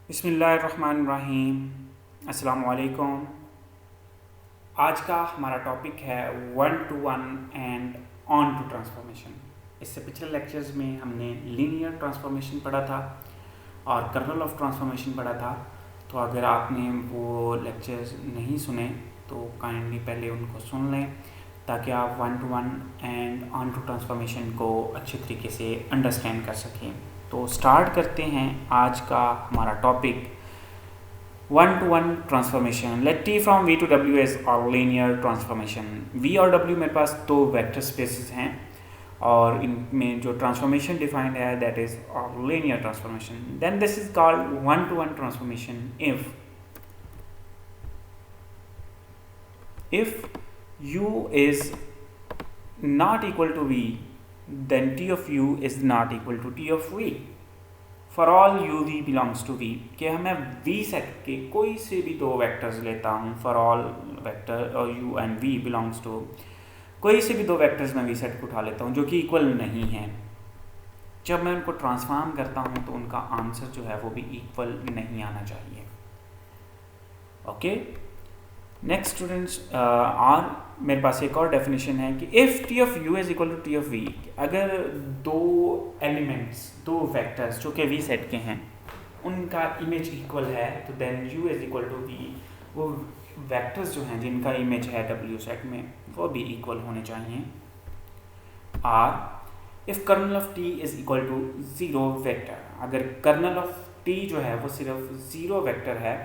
बिस्मिल्लाहिर्रहमानिर्रहीम। अस्सलाम वालेकुम। आज का हमारा टॉपिक है one to one and onto to ट्रांसफॉर्मेशन। इससे पिछले लेक्चर्स में हमने लीनियर ट्रांसफॉर्मेशन पढ़ा था और कर्नल ऑफ ट्रांसफॉर्मेशन पढ़ा था। तो अगर आपने वो लेक्चर्स नहीं सुने तो काइंडली पहले उनको सुन लें ताकि आप one to one and onto to ट्रांसफॉर्मेशन को अच्छे तरीके से अंडरस्टैंड कर सकें। तो स्टार्ट करते हैं आज का हमारा topic one to one transformation. Let T from V to W is और लीनियर ट्रांसफॉर्मेशन। वी और डब्ल्यू मेरे पास दो वेक्टर स्पेसेस हैं और इनमें जो ट्रांसफॉर्मेशन डिफाइंड है that is linear transformation. Then this is called one to one transformation if u is not equal to v then t of u is not equal to t of v for all u v belongs to v। कि मैं v set के कोई से भी दो vectors लेता हूँ for all vector और u and v belongs to कोई से भी दो वेक्टर्स मैं v सेट को उठा लेता हूँ जो कि इक्वल नहीं है। जब मैं उनको ट्रांसफॉर्म करता हूँ तो उनका आंसर जो है वो भी इक्वल नहीं आना चाहिए। ओके नेक्स्ट स्टूडेंट्स, और मेरे पास एक और डेफिनेशन है कि if T of U is equal to T of V, अगर दो एलिमेंट्स दो वेक्टर्स जो कि वी सेट के हैं उनका इमेज इक्वल है तो then U is equal to V. वो वेक्टर्स जो हैं जिनका इमेज है डब्ल्यू सेट में वो भी इक्वल होने चाहिए। और if kernel of T is equal to zero vector, अगर कर्नल ऑफ टी जो है वो सिर्फ ज़ीरो वेक्टर है,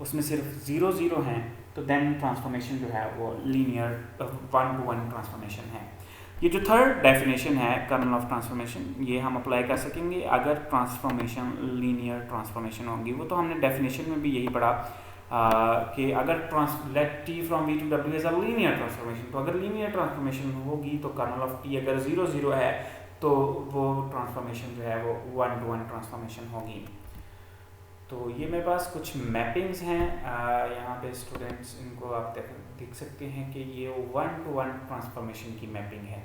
उसमें सिर्फ ज़ीरो ज़ीरो हैं, तो देन ट्रांसफॉर्मेशन जो है वो linear one to one transformation है। ये जो थर्ड डेफिनेशन है कर्नल ऑफ ट्रांसफॉर्मेशन ये हम अप्लाई कर सकेंगे अगर ट्रांसफॉर्मेशन लीनियर ट्रांसफॉर्मेशन होगी। वो तो हमने डेफिनेशन में भी यही पढ़ा कि अगर let T from V to W is a linear transformation, तो अगर लीनियर ट्रांसफॉर्मेशन होगी तो कर्नल ऑफ टी अगर ज़ीरो ज़ीरो है तो वो ट्रांसफॉर्मेशन जो है वो वन टू वन ट्रांसफॉर्मेशन होगी। तो ये मेरे पास कुछ मैपिंग्स हैं यहाँ पे स्टूडेंट्स, इनको आप देख सकते हैं कि ये वन टू वन ट्रांसफॉर्मेशन की मैपिंग है।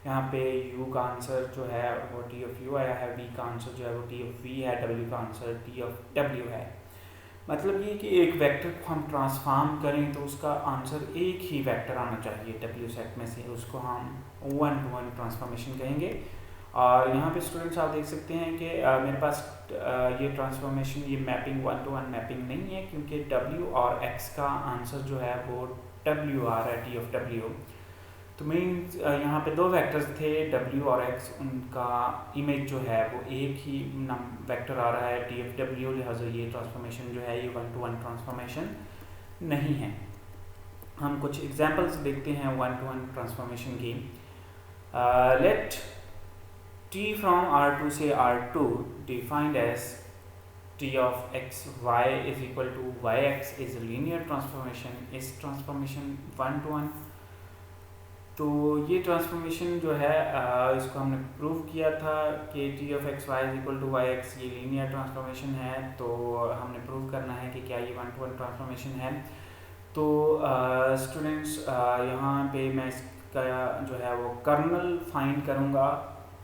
यहाँ पे u का आंसर जो है वो t ऑफ u आया है, v का आंसर जो है वो t ऑफ v है, w का आंसर t ऑफ w है। मतलब ये कि एक वेक्टर को हम ट्रांसफॉर्म करें तो उसका आंसर एक ही वेक्टर आना चाहिए w सेट में से, उसको हम वन टू वन ट्रांसफॉर्मेशन कहेंगे। और यहाँ पे स्टूडेंट्स आप देख सकते हैं कि मेरे पास ये ट्रांसफॉर्मेशन ये mapping one to one mapping नहीं है क्योंकि w और x का आंसर जो है वो w आ रहा है t ऑफ w। तो मीन्स यहाँ पे दो वेक्टर्स थे w और x, उनका इमेज जो है वो एक ही वेक्टर आ रहा है t ऑफ w, लिहाजा ये ट्रांसफॉर्मेशन जो है ये वन टू वन ट्रांसफॉर्मेशन नहीं है। हम कुछ एग्जाम्पल्स देखते हैं वन टू वन ट्रांसफॉर्मेशन की। लेट t from R2 से R2 defined as t of x y is equal to yx is a linear transformation। इस ट्रांसफॉर्मेशन वन टू वन, तो ये ट्रांसफॉर्मेशन जो है इसको हमने प्रूव किया था कि t of x y is equal to yx ये लीनियर ट्रांसफॉर्मेशन है। तो हमने प्रूव करना है कि क्या ये वन टू वन ट्रांसफॉर्मेशन है। तो स्टूडेंट्स यहाँ पे मैं इसका जो है वो कर्नल फाइंड करूँगा।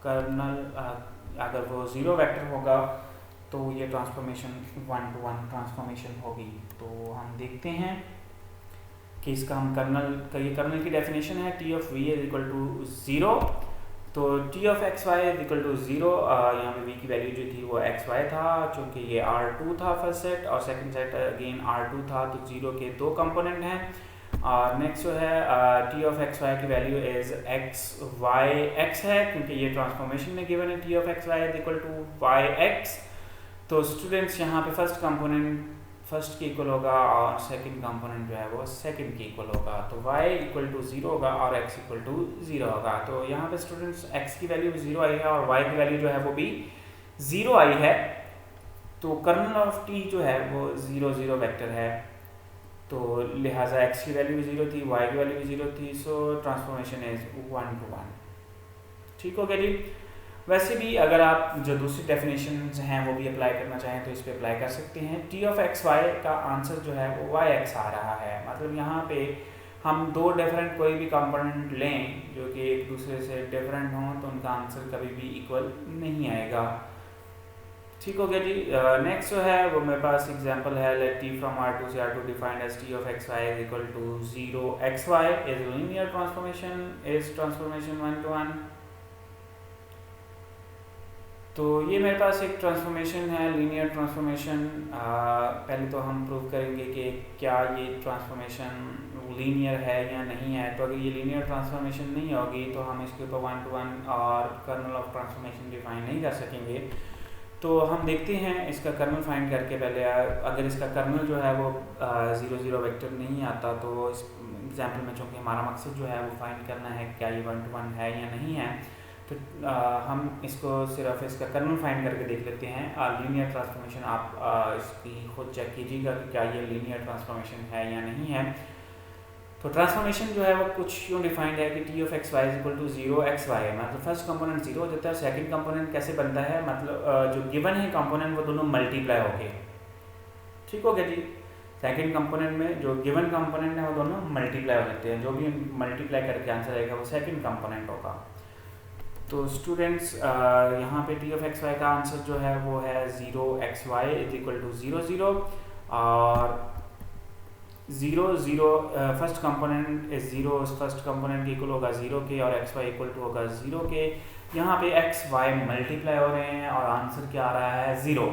कर्नल अगर वो ज़ीरो वेक्टर होगा तो ये transformation one to one transformation होगी। तो हम देखते हैं कि इसका हम कर्नल की डेफिनेशन है t of v is equal to zero. तो t of X Y is equal to zero, यहाँ पे v की वैल्यू जो थी वो एक्स वाई था, चूँकि ये R2 था फर्स्ट सेट और सेकंड सेट अगेन R2 था, तो ज़ीरो के दो कंपोनेंट हैं। और नेक्स्ट जो है t ऑफ एक्स वाई की value is X Y X है क्योंकि ये ट्रांसफॉर्मेशन में गिवन है t of X Y is equal to Y X. तो स्टूडेंट्स यहाँ पे फर्स्ट कंपोनेंट फर्स्ट के इक्वल होगा और सेकंड कंपोनेंट जो है वो सेकंड के इक्वल होगा। तो y इक्वल टू ज़ीरो होगा और x इक्वल टू ज़ीरो होगा। तो यहाँ पे स्टूडेंट्स x की वैल्यू भी ज़ीरो आई है और y की वैल्यू जो है वो भी ज़ीरो आई है। तो कर्नल ऑफ t जो है वो ज़ीरो ज़ीरो वेक्टर है, तो लिहाजा x की वैल्यू भी ज़ीरो थी, y की वैल्यू भी ज़ीरो थी, so transformation is one to one. ठीक हो गया जी। वैसे भी अगर आप जो दूसरी डेफिनेशंस हैं वो भी अप्लाई करना चाहें तो इस पर अप्लाई कर सकते हैं। t ऑफ एक्स वाई का आंसर जो है वो वाई एक्स आ रहा है, मतलब यहाँ पे हम दो डिफरेंट कोई भी कंपोनेंट लें जो कि एक दूसरे से डिफरेंट हों तो उनका आंसर कभी भी इक्वल नहीं आएगा। ठीक हो गया जी। नेक्स्ट जो है वो मेरे पास एग्जांपल है, लेट टी फ्रॉम R2 से R2 defined as T of X Y is equal to 0 X Y is linear transformation is transformation 1 to 1। तो ये मेरे पास एक ट्रांसफॉर्मेशन है, लीनियर ट्रांसफॉर्मेशन। पहले तो हम प्रूव करेंगे कि क्या ये ट्रांसफॉर्मेशन लीनियर है या नहीं है। तो अगर ये लीनियर ट्रांसफॉर्मेशन नहीं होगी तो हम इसके ऊपर 1 to 1 और कर्नल ऑफ ट्रांसफॉर्मेशन डिफाइन नहीं कर सकेंगे। तो हम देखते हैं इसका कर्नल फाइंड करके। पहले अगर इसका कर्नल जो है वो 0 0 वेक्टर नहीं आता तो इस एग्जाम्पल में चूँकि हमारा मकसद जो है वो फाइंड करना है क्या ये 1 to 1 है या नहीं है, तो हम इसको सिर्फ इसका कर्नल फाइंड करके देख लेते हैं। लीनियर ट्रांसफॉर्मेशन आप इसकी खुद चेक कीजिएगा कि क्या ये लीनियर ट्रांसफॉर्मेशन है या नहीं है। तो ट्रांसफॉर्मेशन जो है वो कुछ यूँ डिफाइंड है कि T of X Y is equal to 0 X Y है, मतलब फर्स्ट कंपोनेंट 0 हो जाता है। सेकंड कंपोनेंट कैसे बनता है, मतलब जो गिवन है कंपोनेंट वो दोनों मल्टीप्लाई हो गए। ठीक हो गया जी। सेकंड कंपोनेंट में जो गिवन कंपोनेंट है वो दोनों मल्टीप्लाई हो जाते हैं। जो भी मल्टीप्लाई करके आंसर आएगा वो सेकंड कंपोनेंट होगा। तो स्टूडेंट्स यहाँ पे टी ऑफ एक्स वाई का आंसर जो है वो है 0 X Y is equal to 0 0 और 0 0 first component is 0, first component के इक्वल होगा 0 के और एक्स वाई इक्वल टू होगा 0 के। यहाँ पे एक्स वाई मल्टीप्लाई हो रहे हैं और आंसर क्या आ रहा है 0।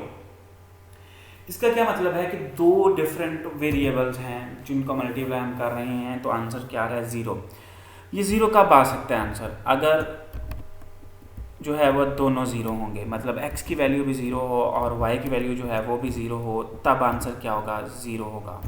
इसका क्या मतलब है कि दो डिफरेंट वेरिएबल्स हैं जिनको मल्टीप्लाई हम कर रहे हैं, तो आंसर क्या आ रहा है 0। ये 0 कब आ सकता है आंसर, अगर जो है वो दोनों 0 होंगे, मतलब x की वैल्यू भी 0 हो और y की वैल्यू जो है वो भी 0 हो, तब आंसर क्या होगा 0 होगा।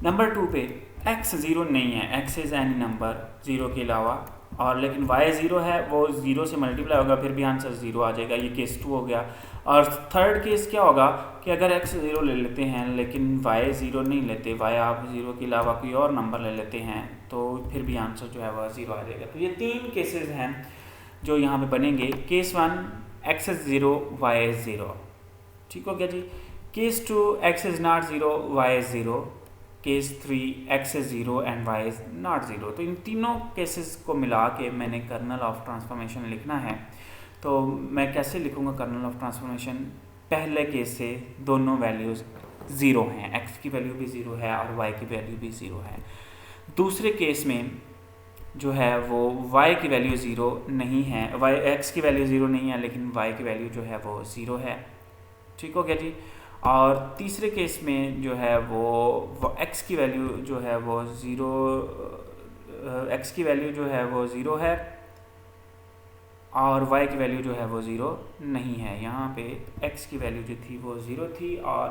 नंबर 2 पे x 0 नहीं है, x इज़ एनी नंबर 0 के अलावा, और लेकिन y 0 है, वो 0 से मल्टीप्लाई होगा फिर भी आंसर 0 आ जाएगा। ये केस 2 हो गया। और थर्ड केस क्या होगा कि अगर x 0 ले लेते हैं लेकिन y 0 नहीं लेते, y आप 0 के अलावा कोई और नंबर ले लेते हैं, तो फिर भी आंसर जो है वह 0 आ जाएगा। तो ये 3 केसेस हैं जो यहाँ पे बनेंगे। Case 1 x is 0 y is 0, ठीक हो गया जी। Case 2 x is not 0 y is 0, case 3 x is 0 and y is not 0। तो इन तीनों केसेस को मिला के मैंने कर्नल ऑफ ट्रांसफॉर्मेशन लिखना है। तो मैं कैसे लिखूँगा कर्नल ऑफ ट्रांसफॉर्मेशन, पहले केस से दोनों वैल्यूज़ 0 हैं, x की वैल्यू भी 0 है और y की वैल्यू भी 0 है। दूसरे केस में जो है वो y की वैल्यू 0 नहीं है, x की वैल्यू 0 नहीं है लेकिन y की वैल्यू जो है वो 0 है, ठीक हो गया जी। और तीसरे केस में जो है वो x की वैल्यू जो है वो 0, x की वैल्यू जो है वो 0 है और y की वैल्यू जो है वो 0 नहीं है। यहाँ पे x की वैल्यू जो थी वो 0 थी और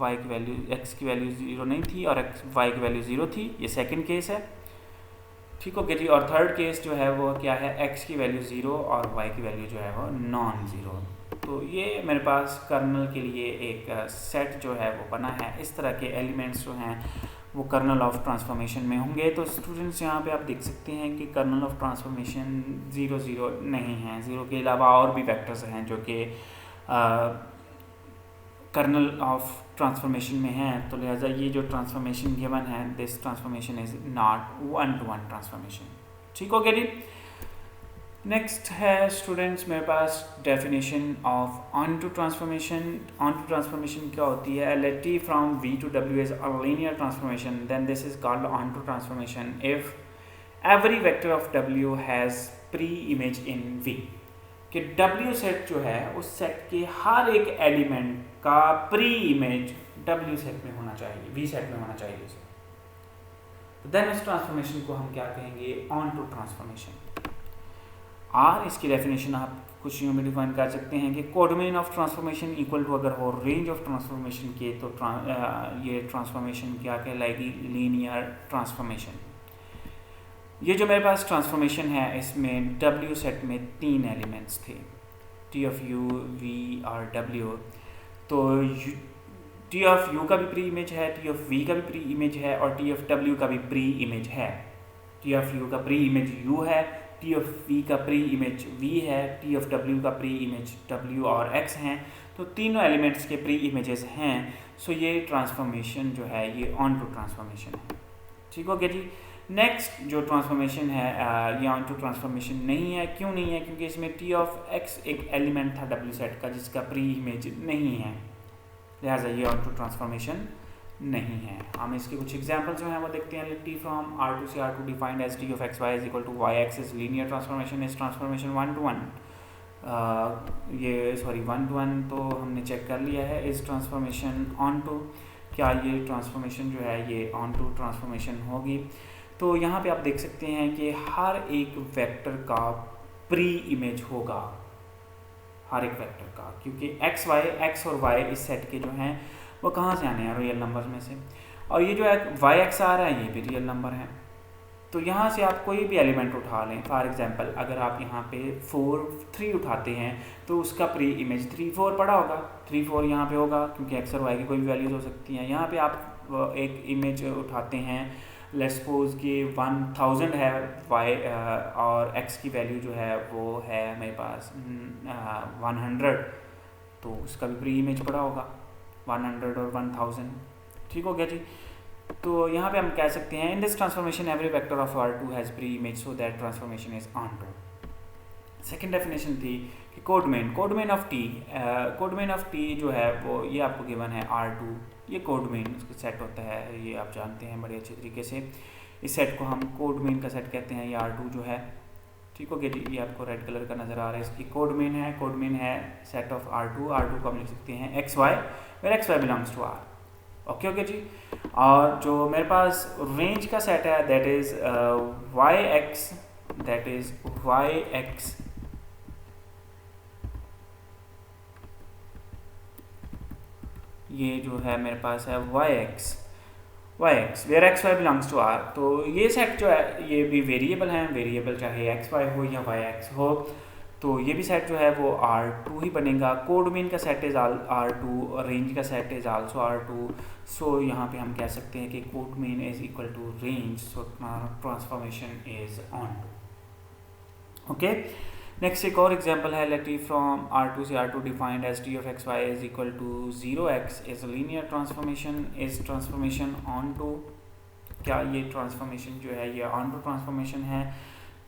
y की वैल्यू, x की वैल्यू 0 नहीं थी और y की वैल्यू 0 थी। ये सेकंड केस है, ठीक हो गया जी। और थर्ड केस जो है वो क्या है, x की वैल्यू 0 और y की वैल्यू जो है वो नॉन 0। तो ये मेरे पास कर्नल के लिए एक सेट जो है वो बना है। इस तरह के एलिमेंट्स जो हैं वो कर्नल ऑफ ट्रांसफॉर्मेशन में होंगे। तो स्टूडेंट्स यहाँ पे आप देख सकते हैं कि कर्नल ऑफ ट्रांसफॉर्मेशन 0 0 नहीं है, 0 के अलावा और भी वेक्टर्स हैं जो कि कर्नल ऑफ ट्रांसफॉर्मेशन में है। तो लिहाजा ये जो ट्रांसफॉर्मेशन गिवन है, this transformation is not 1 to 1 transformation, ठीक हो गया जी। नेक्स्ट है स्टूडेंट्स मेरे पास definition of on to transformation. On to transformation क्या होती है, let T from v to w is a linear transformation, then this is called on to transformation if every vector of w has pre image in v। कि w set जो है उस set के हर एक element का pre image w set में होना चाहिए, v सेट में होना चाहिए। तो देन इस ट्रांसफॉर्मेशन को हम क्या कहेंगे, ऑन टू ट्रांसफॉर्मेशन। और इसकी डेफिनेशन आप कुछ यूँ में डिफाइन कर सकते हैं कि codomain of transformation equal to अगर हो रेंज ऑफ ट्रांसफॉर्मेशन के, तो ये ट्रांसफॉर्मेशन क्या कहलाएगी, लीनियर ट्रांसफॉर्मेशन। ये जो मेरे पास ट्रांसफॉर्मेशन है इसमें w सेट में 3 एलिमेंट्स थे, t ऑफ u, v और w। तो t ऑफ u का भी प्री इमेज है, t ऑफ v का भी प्री इमेज है और t ऑफ w का भी प्री इमेज है। t ऑफ u का प्री इमेज u है, t ऑफ v का प्री इमेज v है, t ऑफ w का प्री इमेज w और x हैं। तो तीनों एलिमेंट्स के प्री इमेजेस हैं। सो ये ट्रांसफॉर्मेशन जो है ये ऑन टू ट्रांसफॉर्मेशन है, ठीक हो गया जी। नेक्स्ट जो ट्रांसफॉर्मेशन है ये ऑन टू ट्रांसफॉर्मेशन नहीं है। क्यों नहीं है? क्योंकि इसमें टी ऑफ एक्स एक एलिमेंट था डब्ल्यू सेट का जिसका प्री इमेज नहीं है, लिहाजा ये ऑन टू ट्रांसफॉर्मेशन नहीं है। हम इसके कुछ एग्जांपल जो हैं वो देखते हैं। टी फ्रॉम R2 से R2 defined as T of X Y is equal to Y X is linear transformation is transformation 1 to 1। ये सॉरी 1 to 1 तो हमने चेक कर लिया है। इस ट्रांसफॉर्मेशन ऑन टू, क्या ये ट्रांसफॉर्मेशन जो है ये ऑन टू ट्रांसफॉर्मेशन होगी? तो यहाँ पे आप देख सकते हैं कि हर एक वेक्टर का प्री इमेज होगा, हर एक वेक्टर का, क्योंकि एक्स और वाई इस सेट के जो हैं वो कहाँ से आने हैं? रियल नंबर में से। और ये जो है वाई एक्स आ रहा है ये भी रियल नंबर है। तो यहाँ से आप कोई भी एलिमेंट उठा लें। फॉर एग्जांपल अगर आप यहाँ पे 4 3 उठाते हैं तो उसका प्री इमेज 3 4 पड़ा होगा, 3 4 यहाँ पे होगा क्योंकि एक्स और वाई की कोई भी वैल्यूज हो सकती हैं। यहाँ पे आप एक इमेज उठाते हैं, लेट्स सपोज कि 1000 है वाई और एक्स की वैल्यू जो है वो है मेरे पास 100, तो उसका भी प्री इमेज पड़ा होगा 100 और 1000। ठीक हो गया जी। तो यहाँ पे हम कह सकते हैं in this transformation every vector of R2 has pre image so that transformation is onto. Second definition थी कि कोडमेन ऑफ टी जो है वो ये आपको गिवन है R2, ये कोडमेन उसका सेट होता है, ये आप जानते हैं बड़े अच्छे तरीके से। इस सेट को हम कोडमेन का सेट कहते हैं, ये R2 जो है। ठीक हो गया जी। ये आपको रेड कलर का नज़र आ रहा है, इसकी कोडमेन है सेट ऑफ R2 को हम लिख सकते हैं x Y where x Y belongs to R। Okay जी। और जो मेरे पास रेंज का सेट है दैट इज़ वाई एक्स ये जो है मेरे पास है y x where x Y belongs to R। तो ये सेट जो है ये भी वेरिएबल हैं, वेरिएबल चाहे एक्स वाई हो या वाई एक्स हो, तो ये भी सेट जो है वो R2 ही बनेगा। कोडमेन का सेट इज R2, रेंज का set is also R2। So यहाँ पे हम कह सकते हैं कि codomain is equal to range, so transformation is onto. Okay, next एक और एग्जांपल है। लेट टी फ्रॉम R2 से R2 defined as T of X Y is equal to 0x is linear transformation is transformation onto. क्या ये transformation जो है ये on to transformation है?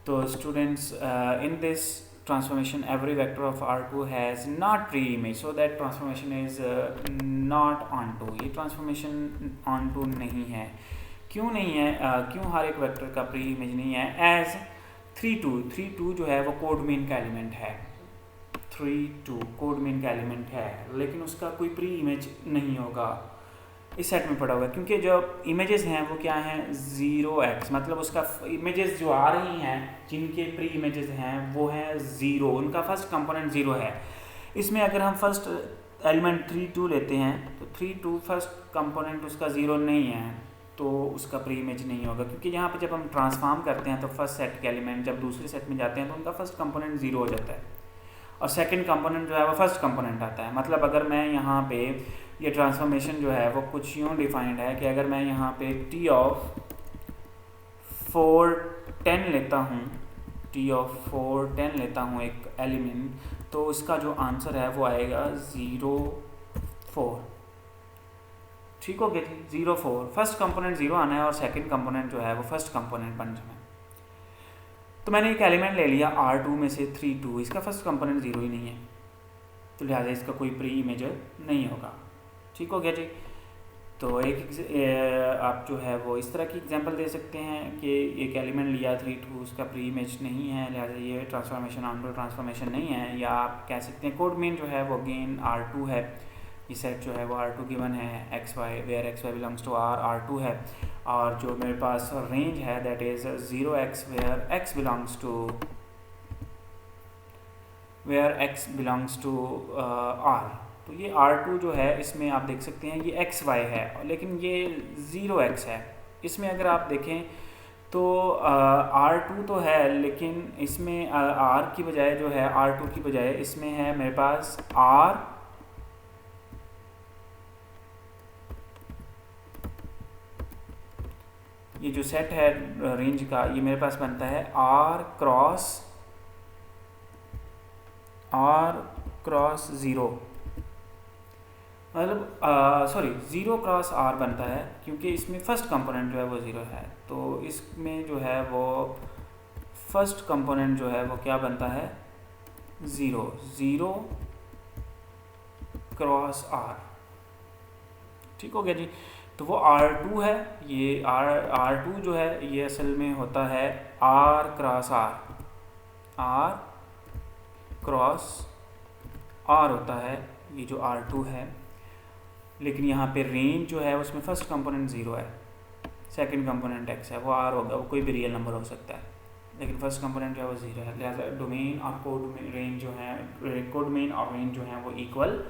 तो students in this transformation every vector of R2 has not pre-image so that transformation is not onto। ये transformation onto नहीं है। क्यों नहीं है? क्यों हर एक वेक्टर का प्री इमेज नहीं है? एज 3 2 जो है वो कोडमेन का एलिमेंट है, 3 2 कोडमेन का एलिमेंट है, लेकिन उसका कोई प्री इमेज नहीं होगा इस सेट में पड़ा हुआ है, क्योंकि जो इमेजेस हैं वो क्या हैं 0x, मतलब उसका इमेजेस जो आ रही हैं जिनके प्री इमेजेस हैं वो हैं 0, उनका फर्स्ट कंपोनेंट 0 है। इसमें अगर हम फर्स्ट एलिमेंट 3 2 लेते हैं तो 3 2 फर्स्ट कंपोनेंट उसका 0 नहीं है, तो उसका प्री इमेज नहीं होगा, क्योंकि यहाँ पे जब हम ट्रांसफॉर्म करते हैं तो फर्स्ट सेट के एलिमेंट जब दूसरे सेट में जाते हैं तो उनका फर्स्ट कंपोनेंट 0 हो जाता है और सेकंड कंपोनेंट जो है वो फर्स्ट कंपोनेंट आता है। मतलब अगर मैं यहाँ पे ये ट्रांसफॉर्मेशन जो है वो कुछ यूँ डिफाइंड है कि अगर मैं यहाँ पे टी ऑफ 4 10 लेता हूँ एक एलिमेंट, तो उसका जो आंसर है वो आएगा 0 4। ठीक हो गया जी, 0 4 फर्स्ट कंपोनेंट 0 आना है और सेकंड कंपोनेंट जो है वो फर्स्ट कंपोनेंट बन जाना है। तो मैंने एक एलिमेंट ले लिया R2 में से 3 2, इसका फर्स्ट कंपोनेंट 0 ही नहीं है, तो लिहाजा इसका कोई प्री इमेज नहीं होगा। ठीक हो गया जी। तो एक आप जो है वो इस तरह की एग्जांपल दे सकते हैं कि एक एलिमेंट लिया 3 2, उसका प्री इमेज नहीं है, लिहाजा ये ट्रांसफॉर्मेशन ऑन टू ट्रांसफॉर्मेशन नहीं है। या आप कह सकते हैं कोडमेन जो है वो अगेन R2 है, ये सेट जो है वो R2 गिवन है, X Y where x Y belongs to R R2 है, और जो मेरे पास रेंज है that is 0x where X belongs to R। तो ये R2 जो है इसमें आप देख सकते हैं ये एक्स वाई है, लेकिन ये 0x है। इसमें अगर आप देखें तो R2 तो है, लेकिन इसमें R की बजाय जो है R2 की बजाय इसमें है मेरे पास R ये जो सेट है रेंज का, ये मेरे पास बनता है R क्रॉस 0। मतलब सॉरी 0 क्रॉस r बनता है क्योंकि इसमें फर्स्ट कंपोनेंट जो है वो 0 है, तो इसमें जो है वो फर्स्ट कंपोनेंट जो है वो क्या बनता है 0 क्रॉस r। ठीक हो गया जी। तो वो R2 है, ये R2 जो है ये असल में होता है R क्रॉस R होता है ये जो R2 है। लेकिन यहाँ पे रेंज जो है उसमें फर्स्ट कंपोनेंट 0 है, सेकंड कंपोनेंट x है, वो r होगा, वो कोई भी रियल नंबर हो सकता है, लेकिन फर्स्ट कंपोनेंट जो है वो 0 है। लिहाजा डोमेन और कोड रेंज जो है, कोड डोमेन और रेंज जो है वो इक्वल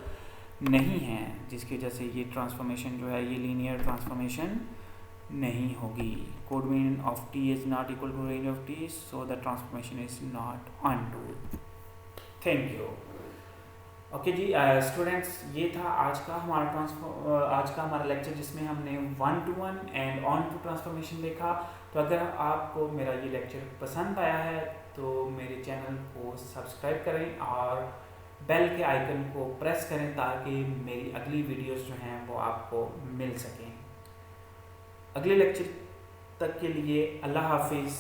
नहीं है, जिसकी वजह से ये ट्रांसफॉर्मेशन जो है ये लीनियर ट्रांसफॉर्मेशन नहीं होगी। Codomain of t is not equal to range of t, so the transformation is not onto. Thank you. Okay जी स्टूडेंट्स, ये था आज का हमारा लेक्चर जिसमें हमने 1-to-1 एंड ऑन-टू ट्रांसफॉर्मेशन देखा। तो अगर आपको मेरा ये लेक्चर पसंद आया है तो मेरे चैनल को सब्सक्राइब करें और बेल के आइकन को प्रेस करें ताकि मेरी अगली वीडियोस जो हैं वो आपको मिल सकें। अगले लेक्चर तक के लिए अल्लाह हाफिज़।